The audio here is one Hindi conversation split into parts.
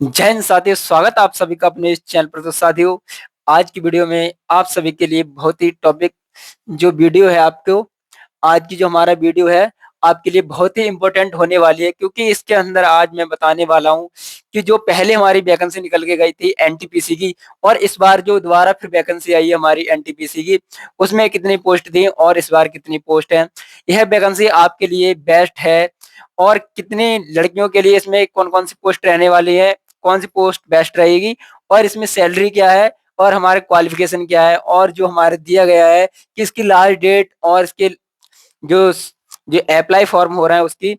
जय हिंद साथियों, स्वागत आप सभी का अपने इस चैनल पर। तो साथियों, आज की वीडियो में आप सभी के लिए बहुत ही टॉपिक जो वीडियो है आपको आज की जो हमारा वीडियो है आपके लिए बहुत ही इम्पोर्टेंट होने वाली है, क्योंकि इसके अंदर आज मैं बताने वाला हूं कि जो पहले हमारी वैकेंसी निकल के गई थी एनटीपीसी की, और इस बार जो दोबारा फिर वैकेंसी आई है हमारी एनटीपीसी की, उसमें कितनी पोस्ट थी और इस बार कितनी पोस्ट है। यह वैकेंसी आपके लिए बेस्ट है और कितनी लड़कियों के लिए इसमें कौन कौन सी पोस्ट रहने वाली है, कौन सी पोस्ट बेस्ट रहेगी, और इसमें सैलरी क्या है और हमारे क्वालिफिकेशन क्या है, और जो हमारे दिया गया है कि इसकी लास्ट डेट और इसके जो जो अप्लाई फॉर्म हो रहा है उसकी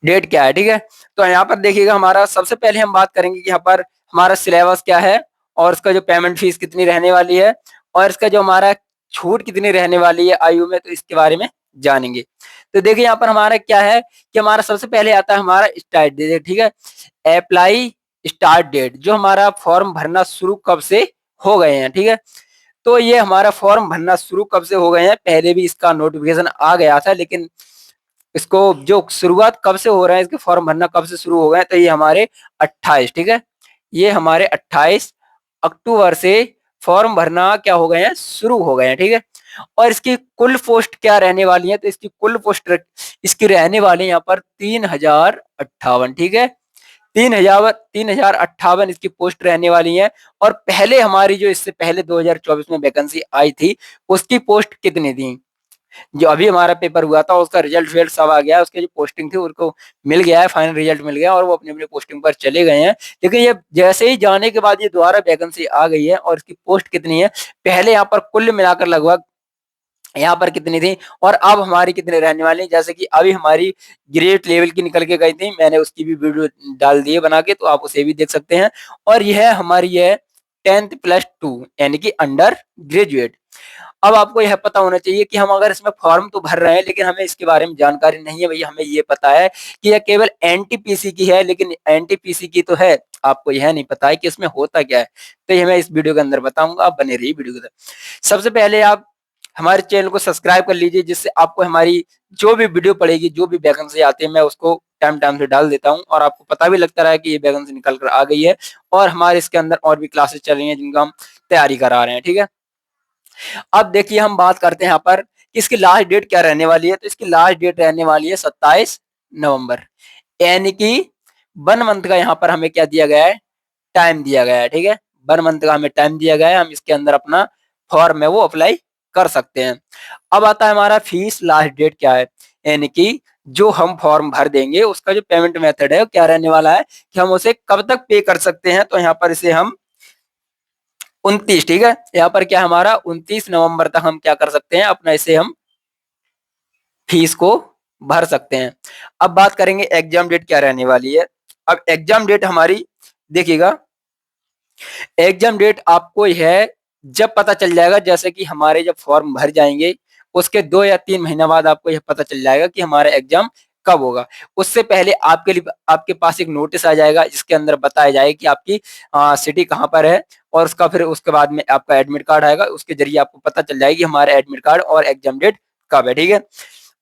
डेट क्या है। ठीक है, तो यहाँ पर देखिएगा, हमारा सबसे पहले हम बात करेंगे कि यहाँ पर हमारा सिलेबस क्या है और इसका जो पेमेंट फीस कितनी रहने वाली है और इसका जो हमारा छूट कितनी रहने वाली है आयु में, तो इसके बारे में जानेंगे। तो देखिए यहाँ पर हमारा क्या है कि हमारा सबसे पहले आता है हमारा स्टार्ट डेट। ठीक है, अप्लाई स्टार्ट डेट, जो हमारा फॉर्म भरना शुरू कब से हो गए हैं। ठीक है, तो ये हमारा फॉर्म भरना शुरू कब से हो गए हैं, पहले भी इसका नोटिफिकेशन आ गया था, लेकिन इसको जो शुरुआत कब से हो रहा है, इसके फॉर्म भरना कब से शुरू हो गए, तो ये हमारे 28, ठीक है, ये हमारे 28 अक्टूबर से फॉर्म भरना क्या हो गए हैं, शुरू हो गए हैं। ठीक है, और इसकी कुल पोस्ट क्या रहने वाली है, तो इसकी कुल पोस्ट इसकी रहने वाली है यहाँ पर 3058। ठीक है, 3058 इसकी पोस्ट रहने वाली है। और पहले हमारी जो इससे पहले 2024 में वैकेंसी आई थी उसकी पोस्ट कितनी थी, जो अभी हमारा पेपर हुआ था उसका रिजल्ट वेल्ट सब आ गया, उसकी जो पोस्टिंग थी उनको मिल गया है, फाइनल रिजल्ट मिल गया और वो अपनी अपनी पोस्टिंग पर चले गए हैं। लेकिन ये जैसे ही जाने के बाद ये दोबारा वैकेंसी आ गई है और इसकी पोस्ट कितनी है, पहले यहाँ पर कुल मिलाकर लगभग यहाँ पर कितनी थी और अब हमारी कितनी रहने वाली है। जैसे कि अभी हमारी ग्रेड लेवल की निकल के गई थी, मैंने उसकी भी वीडियो डाल दी है बना के, तो आप उसे भी देख सकते हैं। और यह हमारी है 10th+2 यानी कि अंडर ग्रेजुएट। अब आपको यह पता होना चाहिए कि हम अगर इसमें फॉर्म तो भर रहे हैं लेकिन हमें इसके बारे में जानकारी नहीं है भैया। हमें ये पता है कि यह केवल एनटीपीसी की है, लेकिन एनटीपीसी की तो है, आपको यह नहीं पता है कि इसमें होता क्या है। तो ये मैं इस वीडियो के अंदर बताऊंगा, आप बने रहिए वीडियो के अंदर। सबसे पहले आप हमारे चैनल को सब्सक्राइब कर लीजिए, जिससे आपको हमारी जो भी वीडियो पड़ेगी, जो भी वैकेंसी आती है, मैं उसको टाइम टाइम से डाल देता हूँ और आपको पता भी लगता रहा है कि ये वैकेंसी निकल कर आ गई है। और हमारे इसके अंदर और भी क्लासेस चल रही हैं जिनका हम तैयारी करा रहे हैं। ठीक है, अब देखिए हम बात करते हैं यहाँ पर कि इसकी लास्ट डेट क्या रहने वाली है। तो इसकी लास्ट डेट रहने वाली है 27 नवंबर, यानी कि 1 मंथ का यहाँ पर हमें क्या दिया गया है, टाइम दिया गया है। ठीक है, 1 मंथ का हमें टाइम दिया गया है, हम इसके अंदर अपना फॉर्म है वो अप्लाई कर सकते हैं। अब आता है हमारा फीस लास्ट डेट क्या है, यानी कि जो हम फॉर्म भर देंगे उसका जो पेमेंट मेथड है वो क्या रहने वाला है कि हम उसे कब तक पे कर सकते हैं। तो यहाँ पर इसे हम 29, ठीक है, यहाँ पर क्या हमारा 29 नवंबर तक हम क्या कर सकते हैं, अपना इसे हम फीस को भर सकते हैं। अब बात करेंगे एग्जाम डेट क्या रहने वाली है। अब एग्जाम डेट हमारी देखिएगा, एग्जाम डेट आपको यह जब पता चल जाएगा, जैसे कि हमारे जब फॉर्म भर जाएंगे उसके 2 या 3 महीना बाद आपको यह पता चल जाएगा कि हमारा एग्जाम कब होगा। उससे पहले आपके लिए आपके पास एक नोटिस आ जाएगा जिसके अंदर बताया जाएगा कि आपकी सिटी कहाँ पर है, और उसका फिर उसके बाद में आपका एडमिट कार्ड आएगा, उसके जरिए आपको पता चल जाएगी हमारा एडमिट कार्ड और एग्जाम डेट कब है। ठीक है,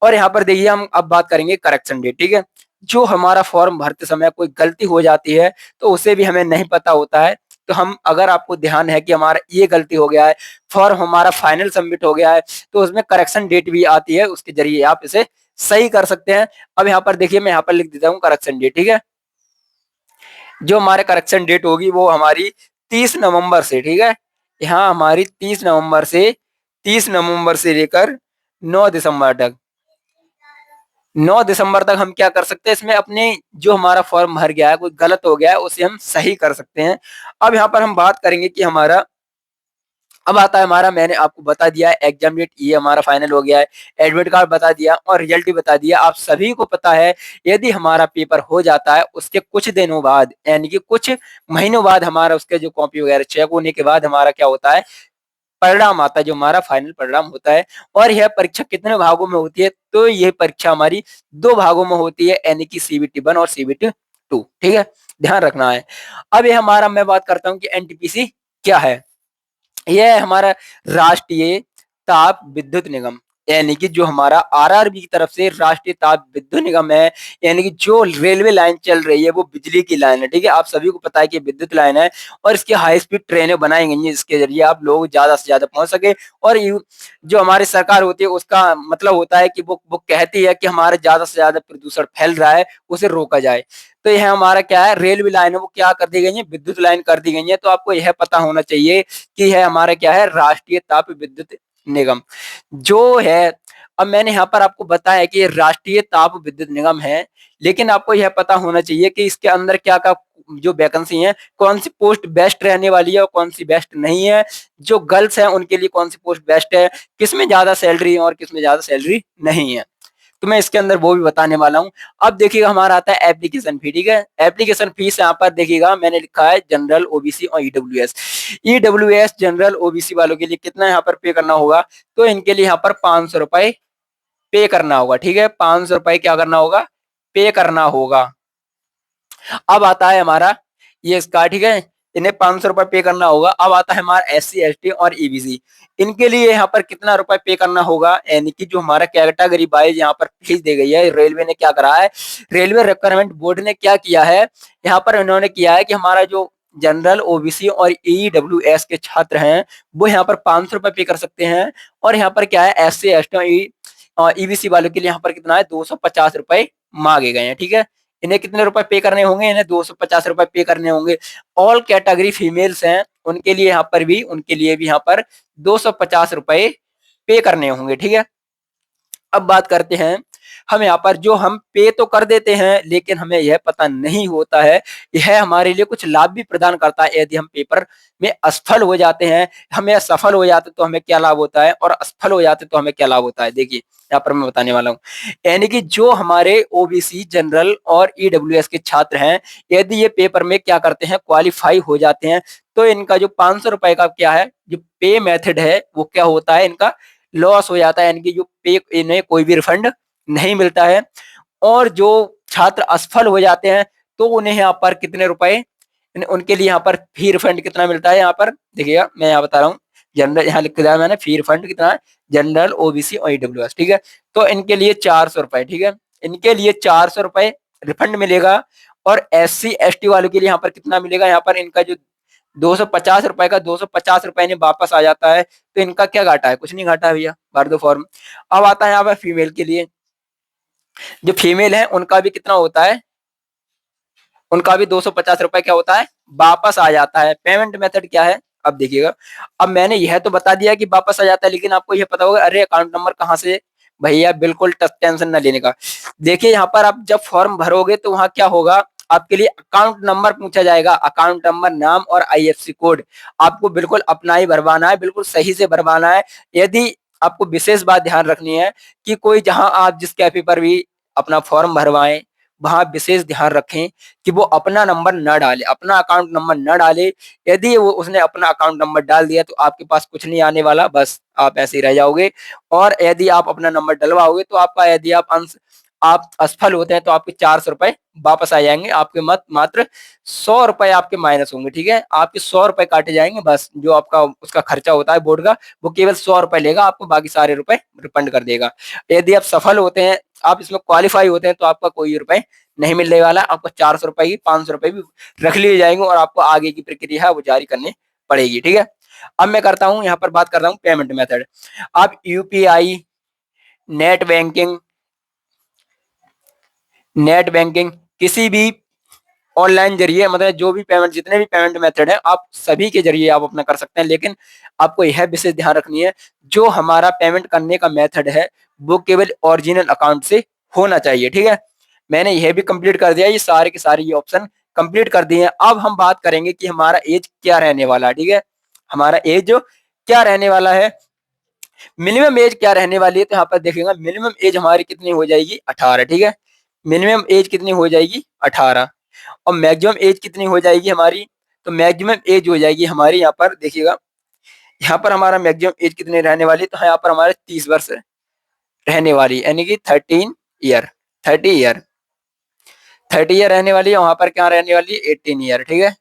और यहाँ पर देखिए हम अब बात करेंगे करेक्शन डेट। ठीक है, जो हमारा फॉर्म भरते समय कोई गलती हो जाती है तो उसे भी हमें नहीं पता होता है। तो हम अगर आपको ध्यान है कि हमारा ये गलती हो गया है, फॉर्म हमारा फाइनल सबमिट हो गया है, तो उसमें करेक्शन डेट भी आती है, उसके जरिए आप इसे सही कर सकते हैं। अब यहाँ पर देखिए मैं यहाँ पर लिख देता हूँ करेक्शन डेट। ठीक है, जो हमारे करेक्शन डेट होगी वो हमारी 30 नवंबर से, ठीक है, यहाँ हमारी 30 नवंबर से लेकर 9 दिसंबर तक, 9 दिसंबर तक हम क्या कर सकते हैं, इसमें अपने जो हमारा फॉर्म भर गया है कोई गलत हो गया है उसे हम सही कर सकते हैं। अब यहाँ पर हम बात करेंगे कि हमारा अब आता है हमारा, मैंने आपको बता दिया है एग्जाम डेट ये हमारा फाइनल हो गया है, एडमिट कार्ड बता दिया और रिजल्ट भी बता दिया। आप सभी को पता है यदि हमारा पेपर हो जाता है उसके कुछ दिनों बाद यानी कि कुछ महीनों बाद हमारा उसके जो कॉपी वगैरह चेक होने के बाद हमारा क्या होता है, परिणाम आता है, जो हमारा फाइनल परिणाम होता है। और यह परीक्षा कितने भागों में होती है, तो यह परीक्षा हमारी 2 भागों में होती है, यानी कि CBT 1 और CBT 2। ठीक है, ध्यान रखना है। अब ये हमारा मैं बात करता हूँ कि एनटीपीसी क्या है। यह है हमारा राष्ट्रीय ताप विद्युत निगम, यानी कि जो हमारा आरआरबी की तरफ से राष्ट्रीय ताप विद्युत निगम है, यानी कि जो रेलवे लाइन चल रही है वो बिजली की लाइन है, ठीक है। आप सभी को पता है कि विद्युत लाइन है और इसकी हाई स्पीड ट्रेनें बनाई गई हैं जिसके जरिए आप लोग ज्यादा से ज्यादा पहुंच सके। और जो हमारी सरकार होती है उसका मतलब होता है कि वो कहती है कि हमारा ज्यादा से ज्यादा प्रदूषण फैल रहा है, उसे रोका जाए। तो यह हमारा क्या है, रेलवे लाइन है वो क्या कर दी गई है, विद्युत लाइन कर दी गई है। तो आपको यह पता होना चाहिए कि यह हमारा क्या है, राष्ट्रीय ताप विद्युत निगम जो है। अब मैंने यहाँ पर आपको बताया कि ये राष्ट्रीय ताप विद्युत निगम है, लेकिन आपको यह पता होना चाहिए कि इसके अंदर क्या क्या जो वैकेंसी है, कौन सी पोस्ट बेस्ट रहने वाली है और कौन सी बेस्ट नहीं है। जो गर्ल्स हैं उनके लिए कौन सी पोस्ट बेस्ट है, किसमें ज्यादा सैलरी है और किसमें ज्यादा सैलरी नहीं है, तो मैं इसके अंदर वो भी बताने वाला हूँ। अब देखिएगा हमारा आता है एप्लीकेशन फी, ठीक है। एप्लीकेशन फीस यहाँ पर देखिएगा मैंने लिखा है जनरल, ओबीसी और ईडब्ल्यूएस। ईडब्ल्यूएस जनरल ओबीसी वालों के लिए कितना यहाँ पर पे करना होगा, तो इनके लिए यहाँ पर 500 रुपए पे करना होगा, ठीक है। 500 रुपए क्या करना होगा, पे करना होगा। अब आता है हमारा ये इसका, ठीक है, इन्हें 500 रुपए पे करना होगा। अब आता है हमारा एससी एसटी और ईबीसी, इनके लिए यहाँ पर कितना रुपए पे करना होगा, यानी कि जो हमारा कैटेगरी वाइज यहाँ पर फीस दी गई है। रेलवे ने क्या करा है, रेलवे रिक्वायरमेंट बोर्ड ने क्या किया है, यहाँ पर इन्होंने किया है कि हमारा जो जनरल, ओबीसी और ईडब्ल्यूएस के छात्र हैं वो यहाँ पर 500 रुपए पे कर सकते हैं। और यहाँ पर क्या है, एससी एसटी और ईबीसी वालों के लिए यहाँ पर कितना है, 250 रुपए मांगे गए हैं, ठीक है। इन्हें कितने रुपए पे करने होंगे, इन्हें 250 रुपए पे करने होंगे। ऑल कैटेगरी फीमेल्स हैं उनके लिए यहाँ पर भी, उनके लिए भी यहाँ पर 250 रुपए पे करने होंगे, ठीक है। अब बात करते हैं हम यहाँ पर, जो हम पे तो कर देते हैं लेकिन हमें यह पता नहीं होता है यह हमारे लिए कुछ लाभ भी प्रदान करता है। यदि हम पेपर में असफल हो जाते हैं, हमें सफल हो जाते तो हमें क्या लाभ होता है और असफल हो जाते तो हमें क्या लाभ होता है, देखिए यहाँ पर मैं बताने वाला हूँ। यानी कि जो हमारे ओबीसी, जनरल और ईडब्ल्यूएस के छात्र हैं, यदि ये पेपर में क्या करते हैं, क्वालिफाई हो जाते हैं, तो इनका जो 500 रुपए का क्या है, जो पे मेथड है वो क्या होता है, इनका लॉस हो जाता है। यानी कि जो पे, इन्हें कोई भी रिफंड नहीं मिलता है। और जो छात्र असफल हो जाते हैं तो उन्हें यहाँ पर कितने रुपए, उनके लिए यहाँ पर फी रिफंड कितना मिलता है, यहाँ पर देखिएगा मैं यहाँ बता रहा हूँ। जनरल यहाँ लिख दिया मैंने, फी रिफंड कितना है, जनरल, ओबीसी और ईडब्ल्यूएस, ठीक है। तो इनके लिए 400 रुपए, ठीक है, इनके लिए 400 रुपए रिफंड मिलेगा। और एससी एसटी वालों के लिए यहाँ पर कितना मिलेगा, यहाँ पर इनका जो 250 रुपए का 250 रुपए इन्हें वापस आ जाता है। तो इनका क्या घाटा है, कुछ नहीं घाटा है भैया, भर दो फॉर्म। अब आता है यहाँ पर फीमेल के लिए, जो फीमेल है उनका भी कितना होता है, उनका भी 250 रुपए क्या होता है, वापस आ जाता है। पेमेंट मेथड क्या है, अब देखिएगा। अब मैंने यह तो बता दिया कि वापस आ जाता है, लेकिन आपको यह पता होगा अरे अकाउंट नंबर कहाँ से, भैया बिल्कुल टेंशन ना लेने का। देखिए यहाँ पर आप जब फॉर्म भरोगे तो वहां क्या होगा, आपके लिए अकाउंट नंबर पूछा जाएगा, अकाउंट नंबर, नाम और आईएफएससी कोड। आपको बिल्कुल अपना ही भरवाना है, बिल्कुल सही से भरवाना है। यदि आपको विशेष बात ध्यान रखनी है कि कोई, जहां आप जिस कैफे पर भी अपना फॉर्म भरवाएं, वहां विशेष ध्यान रखें कि वो अपना नंबर न डाले, अपना अकाउंट नंबर न डाले। यदि वो उसने अपना अकाउंट नंबर डाल दिया तो आपके पास कुछ नहीं आने वाला, बस आप ऐसे ही रह जाओगे। और यदि आप अपना नंबर डलवाओगे तो आपका, यदि आप असफल होते हैं तो आपके 400 रुपए वापस आ जाएंगे, आपके मात्र 100 रुपए आपके माइनस होंगे, ठीक है। आपके 100 रुपए काटे जाएंगे, बस जो आपका उसका खर्चा होता है बोर्ड का, वो केवल 100 रुपए लेगा, आपको बाकी सारे रुपए रिफंड कर देगा। यदि आप सफल होते हैं, आप इसमें क्वालिफाई होते हैं, तो आपका कोई रुपए नहीं मिलने वाला, आपको 400 रुपए की 500 रुपए भी रख लिए जाएंगे और आपको आगे की प्रक्रिया है वो जारी करनी पड़ेगी, ठीक है। अब मैं करता हूँ यहाँ पर बात कर रहा हूँ पेमेंट मेथड। आप UPI, net banking, net banking, किसी भी ऑनलाइन जरिए, मतलब जो भी पेमेंट, जितने भी पेमेंट मेथड है आप सभी के जरिए आप अपना कर सकते हैं। लेकिन आपको यह विशेष ध्यान रखनी है, जो हमारा पेमेंट करने का मेथड है वो केवल ओरिजिनल अकाउंट से होना चाहिए, ठीक है। मैंने यह भी कंप्लीट कर दिया, ये सारे के सारे ये ऑप्शन कंप्लीट कर दिए हैं। अब हम बात करेंगे कि हमारा एज क्या रहने वाला है, ठीक है। हमारा एज जो क्या रहने वाला है, मिनिमम एज क्या रहने वाली है, तो यहाँ पर देखेंगे मिनिमम एज हमारी कितनी हो जाएगी, 18, ठीक है। मिनिमम एज कितनी हो जाएगी, 18। और मैक्सिमम एज कितनी हो जाएगी हमारी, तो मैक्सिमम एज हो जाएगी हमारी, यहाँ पर देखिएगा, यहाँ पर हमारा मैक्सिमम एज कितनी रहने वाली, तो यहाँ पर हमारे 30 वर्ष रहने वाली, यानी कि 13 ईयर, 30 ईयर, 30 ईयर रहने वाली है। वहां पर क्या रहने वाली है, 18 ईयर, ठीक है।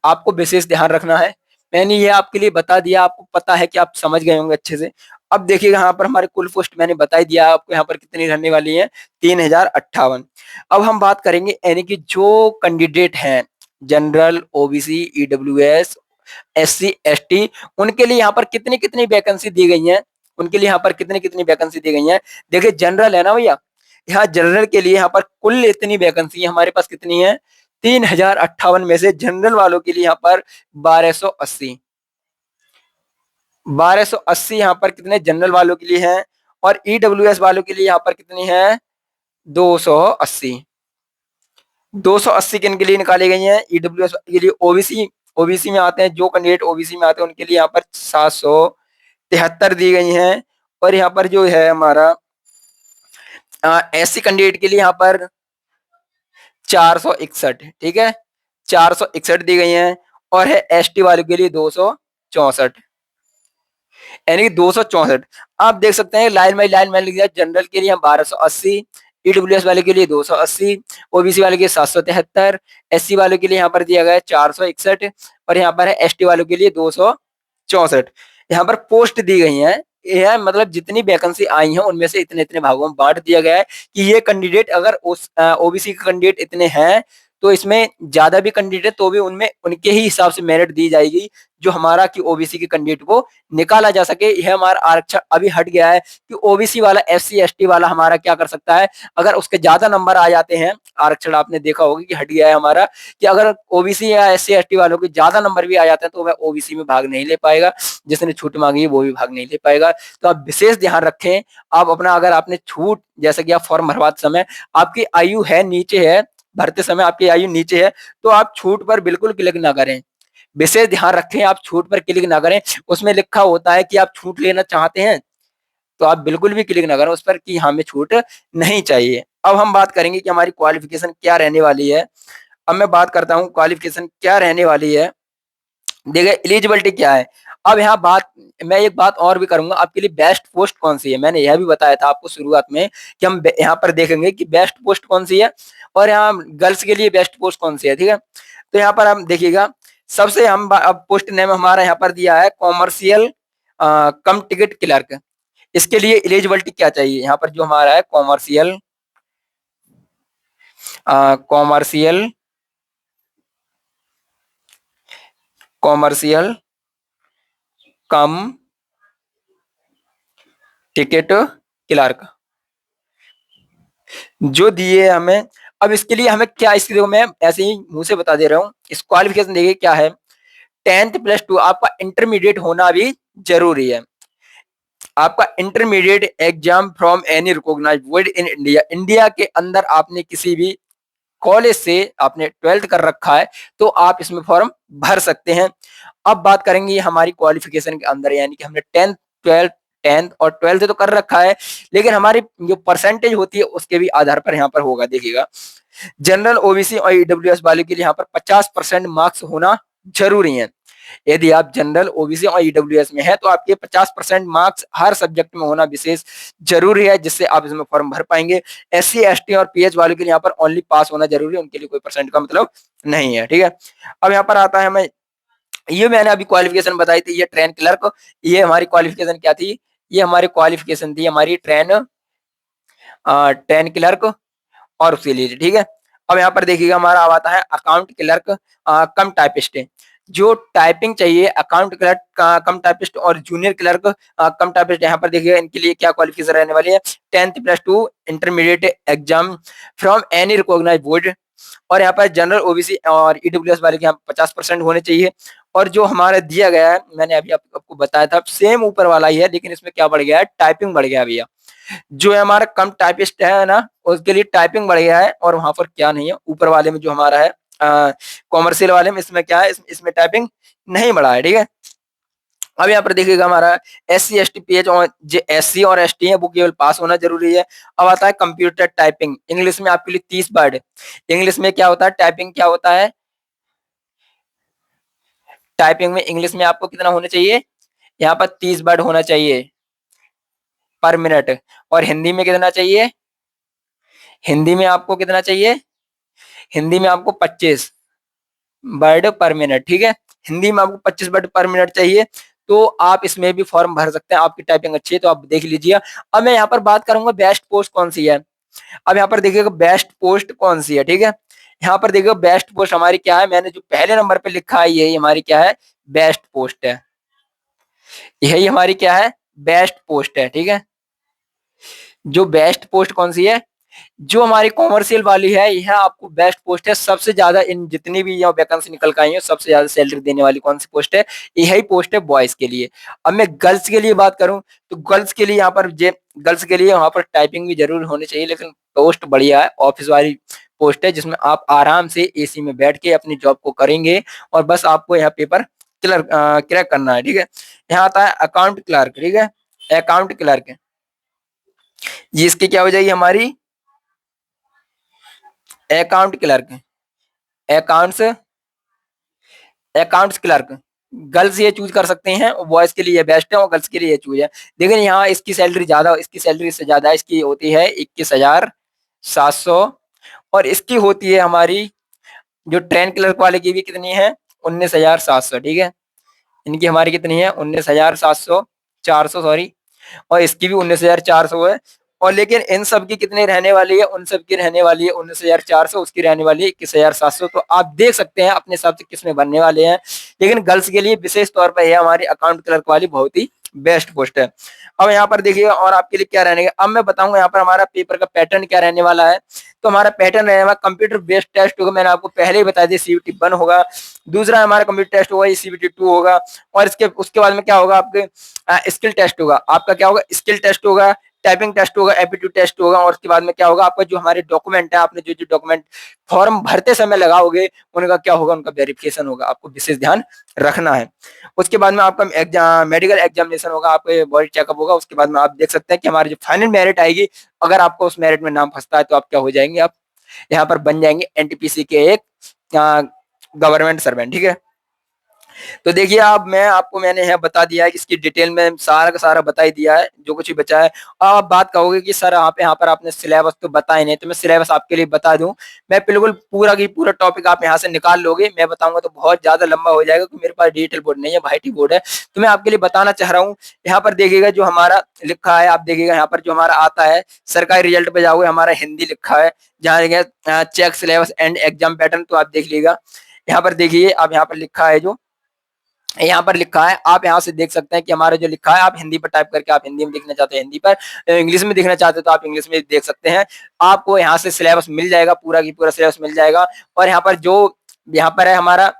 आपको विशेष ध्यान रखना है, मैंने ये आपके लिए बता दिया, आपको पता है कि आप समझ गए होंगे अच्छे से। अब देखिएगा यहाँ पर हमारे कुल पोस्ट मैंने बता ही दिया आपको यहाँ पर कितनी रहने वाली है, 3058। अब हम बात करेंगे यानी कि जो कैंडिडेट हैं general, OBC, EWS, SC, ST, उनके लिए यहाँ पर कितनी कितनी वैकेंसी दी गई है, उनके लिए यहाँ पर कितनी कितनी वैकेंसी दी गई है। देखिए जनरल है ना भैया, यहाँ जनरल के लिए यहाँ पर कुल इतनी वैकेंसी हमारे पास कितनी है, 3058 में से जनरल वालों के लिए यहाँ पर 1280, 1280 यहाँ पर कितने जनरल वालों के लिए हैं, और ईडब्ल्यूएस वालों के लिए यहाँ पर कितनी है, 280। 280 किन के लिए निकाली गई हैं, ईडब्ल्यूएस के लिए। ओबीसी, ओबीसी में आते हैं जो कैंडिडेट ओबीसी में आते हैं उनके लिए यहाँ पर 773 दी गई हैं, और यहाँ पर जो है हमारा एससी कैंडिडेट के लिए यहाँ पर 461, ठीक है, 461 दी गई हैं, और है एसटी वालों के लिए 264, यानी कि 264। आप देख सकते हैं लाइन बाई लाइन मैंने लिख दिया, जनरल के लिए हम 1280, ईडब्ल्यूएस वाले के लिए 280, ओबीसी वाले के लिए 773, एससी वालों के लिए यहाँ पर दिया गया है 461, और यहाँ पर है एसटी वालों के लिए 264। यहाँ पर पोस्ट दी गई है, यह मतलब जितनी वैकेंसी आई है उनमें से इतने इतने भागों में बांट दिया गया है कि ये कैंडिडेट अगर उस ओबीसी के कैंडिडेट इतने हैं तो इसमें ज्यादा भी कैंडिडेट तो भी उनमें उनके ही हिसाब से मेरिट दी जाएगी, जो हमारा कि ओबीसी के कैंडिडेट को निकाला जा सके। यह हमारा आरक्षण अभी हट गया है कि ओबीसी वाला एससी एसटी वाला हमारा क्या कर सकता है, अगर उसके ज्यादा नंबर आ जाते हैं, आरक्षण आपने देखा होगा कि हट गया है हमारा, कि अगर ओबीसी या एससी एसटी वालों के ज्यादा नंबर भी आ जाते हैं तो वह ओबीसी में भाग नहीं ले पाएगा, जिसने छूट मांगी है वो भी भाग नहीं ले पाएगा। तो आप विशेष ध्यान रखें, आप अपना अगर आपने छूट, जैसे कि आप फॉर्म भरवाते समय आपकी आयु है नीचे है, भरते समय आपकी आयु नीचे है, तो आप छूट पर बिल्कुल क्लिक ना करें। विशेष ध्यान रखें, आप छूट पर क्लिक ना करें, उसमें लिखा होता है कि आप छूट लेना चाहते हैं, तो आप बिल्कुल भी क्लिक ना करें उस पर कि हमें छूट नहीं चाहिए। अब हम बात करेंगे कि हमारी क्वालिफिकेशन क्या रहने वाली है। अब मैं बात करता हूँ क्वालिफिकेशन क्या रहने वाली है। देखिए एलिजिबिलिटी क्या है। अब यहाँ बात, मैं एक बात और भी करूंगा, आपके लिए बेस्ट पोस्ट कौन सी है, मैंने यह भी बताया था आपको शुरुआत में कि हम यहाँ पर देखेंगे कि बेस्ट पोस्ट कौन सी है, और यहाँ गर्ल्स के लिए बेस्ट पोस्ट कौन सी है, ठीक है। तो यहाँ पर हम देखिएगा, सबसे हम अब पोस्ट नेम हमारा यहाँ पर दिया है कॉमर्शियल कम टिकट क्लर्क। इसके लिए एलिजिबिलिटी क्या चाहिए, यहाँ पर जो हमारा है कॉमर्शियल कॉमर्शियल कॉमर्शियल कम टिकट क्लर्क जो दिए हमें। अब इसके लिए हमें क्या, इसके देखो मैं ऐसे ही मुंह से बता दे रहा हूँ, इस क्वालिफिकेशन देखिए क्या है, 10th+2 आपका इंटरमीडिएट होना भी जरूरी है। आपका intermediate exam from any recognised board in India, India के अंदर आपने किसी भी कॉलेज से आपने 12th कर रखा है तो आप इसमें फॉर्म भर सकते हैं। अब बात करेंगे हमारी क्वालिफिकेशन के अंदर, यानी कि हमने 10th 12th 10th और 12th तो कर रखा है, लेकिन हमारी जो परसेंटेज होती है उसके भी आधार पर यहाँ पर होगा। देखिएगा जनरल, ओबीसी और ईडब्ल्यूएस वाले के लिए यहाँ पर 50% मार्क्स होना जरूरी है। यदि आप जनरल, ओबीसी और ईडब्ल्यूएस में है तो आपके 50% मार्क्स हर सब्जेक्ट में होना विशेष जरूरी है, जिससे आप इसमें फॉर्म भर पाएंगे। एससी एसटी और पीएच वालों के लिए यहाँ पर ओनली पास होना जरूरी है, उनके लिए कोई परसेंट का मतलब नहीं है, ठीक है। अब यहाँ पर आता है हमें, ये मैंने अभी क्वालिफिकेशन बताई थी, ये ट्रेन क्लर्क, ये हमारी क्वालिफिकेशन क्या थी, ये हमारी क्वालिफिकेशन थी हमारी ट्रेन क्लर्क और उसके लिए, ठीक है। अब यहाँ पर देखिएगा हमारा अब आता है अकाउंट क्लर्क कम टाइपिस्ट, जो टाइपिंग चाहिए अकाउंट क्लर्क कम टाइपिस्ट और जूनियर क्लर्क कम टाइपिस्ट। यहाँ पर देखिएगा इनके लिए क्या क्वालिफिकेशन रहने वाली है, 10th+2 intermediate exam from any recognised board, और यहाँ पर जनरल, ओबीसी और ईडब्ल्यूएस वाले के यहाँ 50% होने चाहिए। और जो हमारा दिया गया है, मैंने अभी आपको बताया था सेम ऊपर वाला ही है, लेकिन इसमें क्या बढ़ गया है, टाइपिंग बढ़ गया भैया। जो है हमारा कम टाइपिस्ट है ना, उसके लिए टाइपिंग बढ़ गया है, और वहां पर क्या नहीं है, ऊपर वाले में जो हमारा है कॉमर्शियल वाले में, इसमें क्या है, इसमें टाइपिंग नहीं बढ़ा है, ठीक है। अब यहाँ पर देखिएगा हमारा SC ST PH और जो SC और ST है वो केवल पास होना जरूरी है। अब आता है कंप्यूटर टाइपिंग, इंग्लिश में आपके लिए 30 वर्ड। इंग्लिश में क्या होता है, टाइपिंग क्या होता है, टाइपिंग में इंग्लिश में आपको कितना होना चाहिए, यहाँ पर 30 वर्ड होना चाहिए पर मिनट, और हिंदी में कितना चाहिए, हिंदी में आपको कितना चाहिए, हिंदी में आपको 25 वर्ड पर मिनट, ठीक है। हिंदी में आपको 25 वर्ड पर मिनट चाहिए। तो आप इसमें भी फॉर्म भर सकते हैं। आपकी टाइपिंग अच्छी है तो आप देख लीजिए। अब मैं यहाँ पर बात करूंगा बेस्ट पोस्ट कौन सी है। अब यहाँ पर देखिएगा बेस्ट पोस्ट कौन सी है, ठीक है। यहाँ पर देखिएगा बेस्ट पोस्ट हमारी क्या है, मैंने जो पहले नंबर पे लिखा है यही हमारी क्या है, बेस्ट पोस्ट है। यही हमारी क्या है, बेस्ट पोस्ट है, ठीक है। जो बेस्ट पोस्ट कौन सी है, जो हमारी कॉमर्शियल वाली है, यह आपको बेस्ट पोस्ट है। सबसे ज्यादा इन जितनी भी यहाँ वैकेंसी निकल के आई है सबसे ज्यादा सैलरी देने वाली कौन सी पोस्ट है, यही पोस्ट है बॉयज के लिए। अब मैं गर्ल्स के लिए बात करूं तो गर्ल्स के लिए यहाँ पर गर्ल्स के लिए वहां पर टाइपिंग भी जरूर होनी चाहिए, लेकिन पोस्ट बढ़िया है, ऑफिस वाली पोस्ट है जिसमें आप आराम से एसी में बैठ के अपनी जॉब को करेंगे और बस आपको यहाँ पेपर क्रैक करना है, ठीक है। यहाँ आता है अकाउंट क्लर्क, ठीक है। अकाउंट क्लर्क ये इसकी क्या हो जाएगी हमारी, account clerk, accounts accounts clerk. Girls ये चूज कर सकते हैं, बॉयज के लिए बेस्ट है और गर्ल्स के लिए ये चूज है। लेकिन यहाँ इसकी सैलरी ज्यादा, इसकी सैलरी से ज्यादा इसकी होती है 21,700 और इसकी होती है हमारी जो ट्रेन क्लर्क वाले की भी कितनी है, 19,700, ठीक है। इनकी हमारी कितनी है, 19,700 400 सॉरी, और इसकी भी 19,400 है। और लेकिन इन सब की कितनी रहने वाली है, उन सब की रहने वाली है 19,400, उसकी रहने वाली है 21,700। तो आप देख सकते हैं अपने हिसाब से किसमें बनने वाले हैं। लेकिन गर्ल्स के लिए विशेष तौर पर यह हमारी अकाउंट क्लर्क वाली बहुत ही बेस्ट पोस्ट है। अब यहाँ पर देखिए और आपके लिए क्या रहने, अब मैं बताऊंगा यहाँ पर हमारा पेपर का पैटर्न क्या रहने वाला है। तो हमारा पैटर्न रहेगा कंप्यूटर बेस्ड टेस्ट होगा, मैंने आपको पहले ही बता दिया, CBT 1 होगा। दूसरा हमारा कंप्यूटर टेस्ट होगा, ये CBT 2 होगा। और इसके उसके बाद में क्या होगा, आपके स्किल टेस्ट होगा। आपका क्या होगा, स्किल टेस्ट होगा, टाइपिंग टेस्ट होगा, एप्टीट्यूड टेस्ट होगा। और उसके बाद में क्या होगा, आपका जो हमारे डॉक्यूमेंट है, आपने जो जो डॉक्यूमेंट फॉर्म भरते समय लगाओगे उनका क्या होगा, उनका वेरिफिकेशन होगा। आपको विशेष ध्यान रखना है। उसके बाद में आपका मेडिकल एग्जामिनेशन होगा, आपका बॉडी चेकअप होगा। उसके बाद में आप देख सकते हैं कि हमारी जो फाइनल मेरिट आएगी, अगर आपको उस मेरिट में नाम फंसता है तो आप क्या हो जाएंगे, आप यहाँ पर बन जाएंगे NTPC के एक गवर्नमेंट सर्वेंट, ठीक है। तो देखिए अब मैंने यहाँ बता दिया है कि इसकी डिटेल में सारा का सारा बता ही दिया है, जो कुछ भी बचा है। अब आप बात कहोगे कि सर यहाँ पर आपने सिलेबस तो बताए नहीं, तो मैं सिलेबस आपके लिए बता दूं। मैं बिल्कुल पूरा की पूरा टॉपिक आप यहाँ से निकाल लोगे, मैं बताऊंगा तो बहुत ज्यादा लंबा हो जाएगा क्योंकि मेरे पास डिजिटल बोर्ड नहीं है, व्हाइट बोर्ड है। तो मैं आपके लिए बताना चाह रहा हूँ। यहाँ पर देखिएगा जो हमारा लिखा है, आप देखिएगा यहाँ पर जो हमारा आता है सरकारी रिजल्ट पे जाओगे, हमारा हिंदी लिखा है जहाँ check syllabus and exam pattern, तो आप देख लीजिएगा। यहाँ पर देखिए अब यहाँ पर लिखा है, जो यहाँ पर लिखा है आप यहाँ से देख सकते हैं कि हमारा जो लिखा है, आप हिंदी पर टाइप करके आप हिंदी में देखना चाहते हैं हिंदी पर, इंग्लिश में देखना चाहते हैं तो आप इंग्लिश में देख सकते हैं। आपको यहाँ से सिलेबस मिल जाएगा, पूरा की पूरा सिलेबस मिल जाएगा। और यहाँ पर जो यहाँ पर है हमारा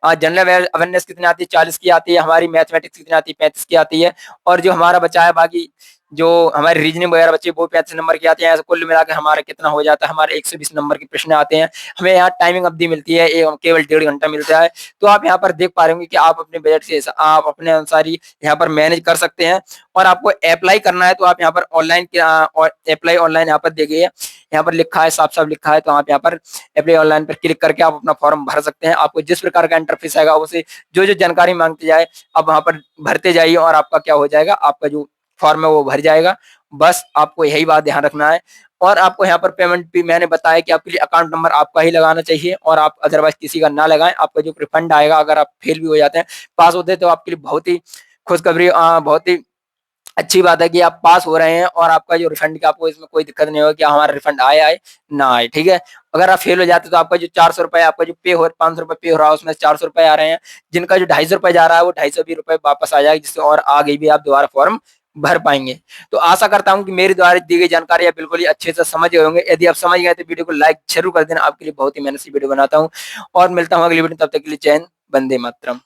जनरल अवेयरनेस कितनी आती है, 40 की आती है। हमारी मैथमेटिक्स कितनी आती है, 35 की आती है। और जो हमारा बचा है बाकी जो हमारे रीजनिंग वगैरह बच्चे वो 35 नंबर की आते हैं। ऐसे कुल मिलाकर हमारा कितना हो जाता है, हमारे 120 नंबर के प्रश्न आते हैं। हमें यहाँ टाइमिंग अवधि मिलती है, केवल 1.5 घंटा मिलता है। तो आप यहाँ पर देख पा रहे होंगे कि आप अपने बजट से आप अपने अनुसार ही यहाँ पर मैनेज कर सकते हैं। और आपको अप्लाई करना है तो आप यहाँ पर ऑनलाइन अप्लाई ऑनलाइन यहाँ पर देखिए, यहाँ पर लिखा है, साफ साफ लिखा है। तो आप यहाँ पर अप्लाई ऑनलाइन पर क्लिक करके आप अपना फॉर्म भर सकते हैं। आपको जिस प्रकार का इंटरफेस आएगा उसे जो जो जानकारी मांगती जाए आप वहां पर भरते जाइए और आपका क्या हो जाएगा, आपका जो फॉर्म है वो भर जाएगा। बस आपको यही बात ध्यान रखना है। और आपको यहाँ पर पेमेंट भी मैंने बताया कि आपके लिए अकाउंट नंबर आपका ही लगाना चाहिए और आप अदरवाइज किसी का ना लगाएं। आपका जो रिफंड आएगा, अगर आप फेल भी हो जाते हैं, पास होते हैं, तो आपके लिए बहुत ही खुशखबरी, बहुत ही अच्छी बात है कि आप पास हो रहे हैं और आपका जो रिफंड का आपको इसमें कोई दिक्कत नहीं होगा कि हमारा रिफंड आए ना आए, ठीक है। अगर आप फेल हो जाते तो आपका जो 400 रुपए, आपका जो पे हो 500 रुपए पे हो रहा है उसमें 400 रुपए आ रहे हैं। जिनका जो 250 रुपए जा रहा है वो 250 भी रुपए वापस आ जाएगा, जिससे और आगे भी आप दोबारा फॉर्म भर पाएंगे। तो आशा करता हूं कि मेरे द्वारा दी गई जानकारी आप बिल्कुल ही अच्छे से समझ गए होंगे। यदि आप समझ गए तो वीडियो को लाइक जरूर कर देना, आपके लिए बहुत ही मेहनत से वीडियो बनाता हूँ। और मिलता हूँ अगली वीडियो, तब तक के लिए जय हिंद, वंदे मातरम।